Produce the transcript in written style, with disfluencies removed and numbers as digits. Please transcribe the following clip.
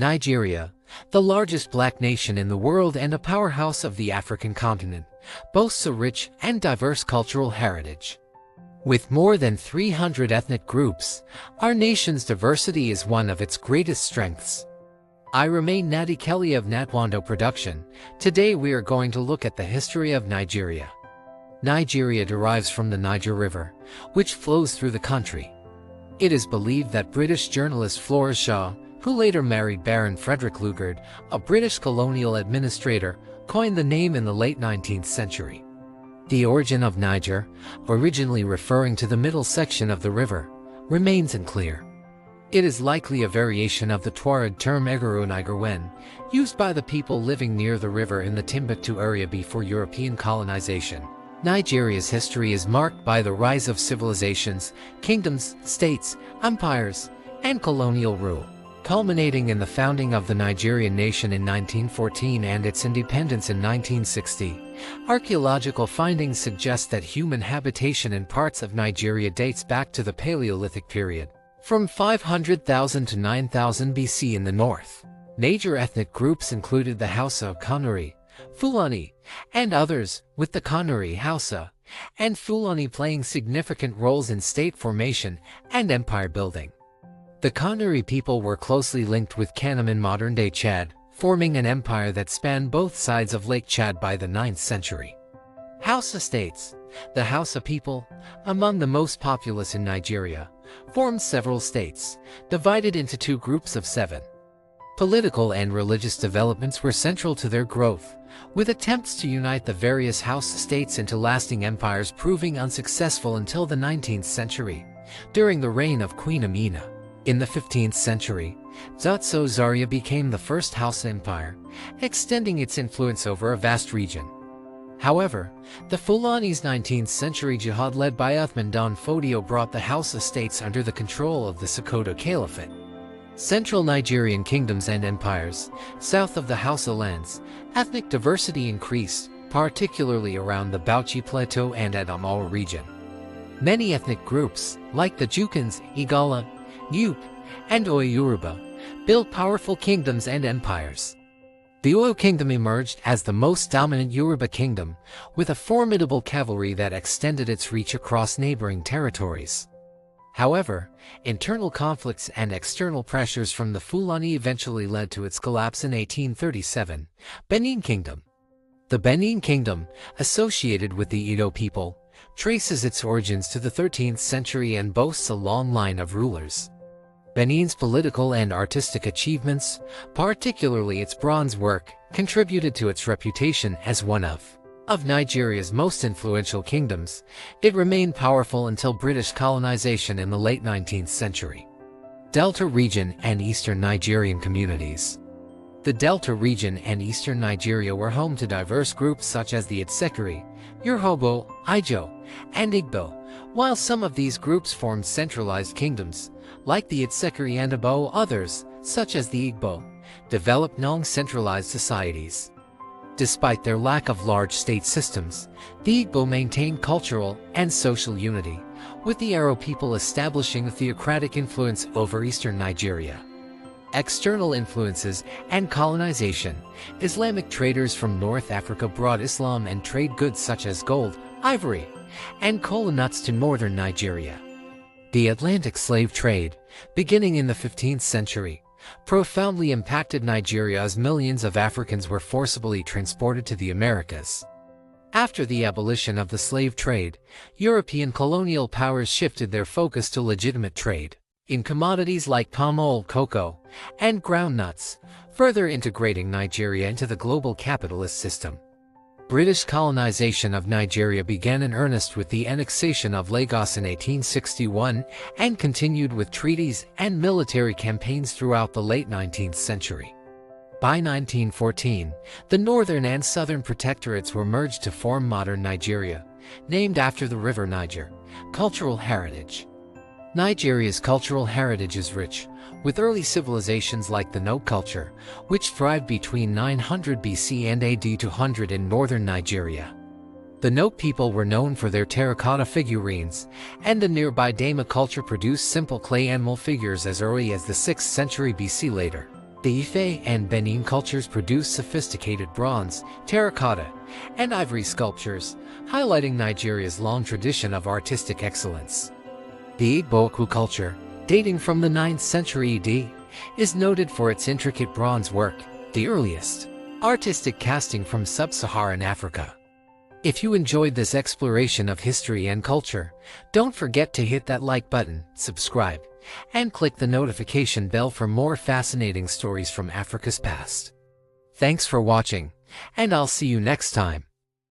Nigeria, the largest black nation in the world and a powerhouse of the African continent, boasts a rich and diverse cultural heritage. With more than 300 ethnic groups, our nation's diversity is one of its greatest strengths. I remain Natty Kelly of Natwando Production. Today we are going to look at the history of Nigeria. Nigeria derives from the Niger River, which flows through the country. It is believed that British journalist Flora Shaw, who later married Baron Frederick Lugard, a British colonial administrator, coined the name in the late 19th century. The origin of Niger, originally referring to the middle section of the river, remains unclear. It is likely a variation of the Tuareg term egerew n-igerewen, used by the people living near the river in the Timbuktu area before European colonization. Nigeria's history is marked by the rise of civilizations, kingdoms, states, empires, and colonial rule, culminating in the founding of the Nigerian nation in 1914 and its independence in 1960. Archaeological findings suggest that human habitation in parts of Nigeria dates back to the Paleolithic period, from 500,000 to 9,000 BC in the north. Major ethnic groups included the Hausa, Kanuri, Fulani, and others, with the Kanuri, Hausa, and Fulani playing significant roles in state formation and empire building. The Kanuri people were closely linked with Kanem in modern-day Chad, forming an empire that spanned both sides of Lake Chad by the 9th century. Hausa states, the Hausa people, among the most populous in Nigeria, formed several states, divided into two groups of 7. Political and religious developments were central to their growth, with attempts to unite the various Hausa states into lasting empires proving unsuccessful until the 19th century, during the reign of Queen Amina. In the 15th century, Zatso Zaria became the first Hausa empire, extending its influence over a vast region. However, the Fulani's 19th century jihad led by Uthman Dan Fodio brought the Hausa states under the control of the Sokoto Caliphate. Central Nigerian kingdoms and empires, south of the Hausa lands, ethnic diversity increased, particularly around the Bauchi Plateau and Adamawa region. Many ethnic groups, like the Jukans, Igala, Nupe, and Oyo Yoruba, built powerful kingdoms and empires. The Oyo kingdom emerged as the most dominant Yoruba kingdom, with a formidable cavalry that extended its reach across neighboring territories. However, internal conflicts and external pressures from the Fulani eventually led to its collapse in 1837. Benin Kingdom. The Benin Kingdom, associated with the Edo people, traces its origins to the 13th century and boasts a long line of rulers. Benin's political and artistic achievements, particularly its bronze work, contributed to its reputation as one of Nigeria's most influential kingdoms. It remained powerful until British colonization in the late 19th century. Delta region and eastern Nigerian communities. The Delta region and eastern Nigeria were home to diverse groups such as the Itsekiri, Yoruba, Ijo, and Igbo, while some of these groups formed centralized kingdoms, like the Itsekiri and Igbo. Others, such as the Igbo, developed non-centralized societies. Despite their lack of large state systems, the Igbo maintained cultural and social unity, with the Aro people establishing a theocratic influence over eastern Nigeria. External influences and colonization. Islamic traders from North Africa brought Islam and trade goods such as gold, ivory, and kola nuts to northern Nigeria. The Atlantic slave trade, beginning in the 15th century, profoundly impacted Nigeria as millions of Africans were forcibly transported to the Americas. After the abolition of the slave trade, European colonial powers shifted their focus to legitimate trade in commodities like palm oil, cocoa, and groundnuts, further integrating Nigeria into the global capitalist system. British colonization of Nigeria began in earnest with the annexation of Lagos in 1861 and continued with treaties and military campaigns throughout the late 19th century. By 1914, the northern and southern protectorates were merged to form modern Nigeria, named after the river Niger. Cultural heritage. Nigeria's cultural heritage is rich, with early civilizations like the Nok culture, which thrived between 900 BC and AD 200 in northern Nigeria. The Nok people were known for their terracotta figurines, and the nearby Dama culture produced simple clay animal figures as early as the 6th century BC. Later, The Ife and Benin cultures produce sophisticated bronze, terracotta, and ivory sculptures, highlighting Nigeria's long tradition of artistic excellence. The Igbo culture, dating from the 9th century ED, is noted for its intricate bronze work, the earliest artistic casting from sub-Saharan Africa. If you enjoyed this exploration of history and culture, don't forget to hit that like button, subscribe, and click the notification bell for more fascinating stories from Africa's past. Thanks for watching, and I'll see you next time.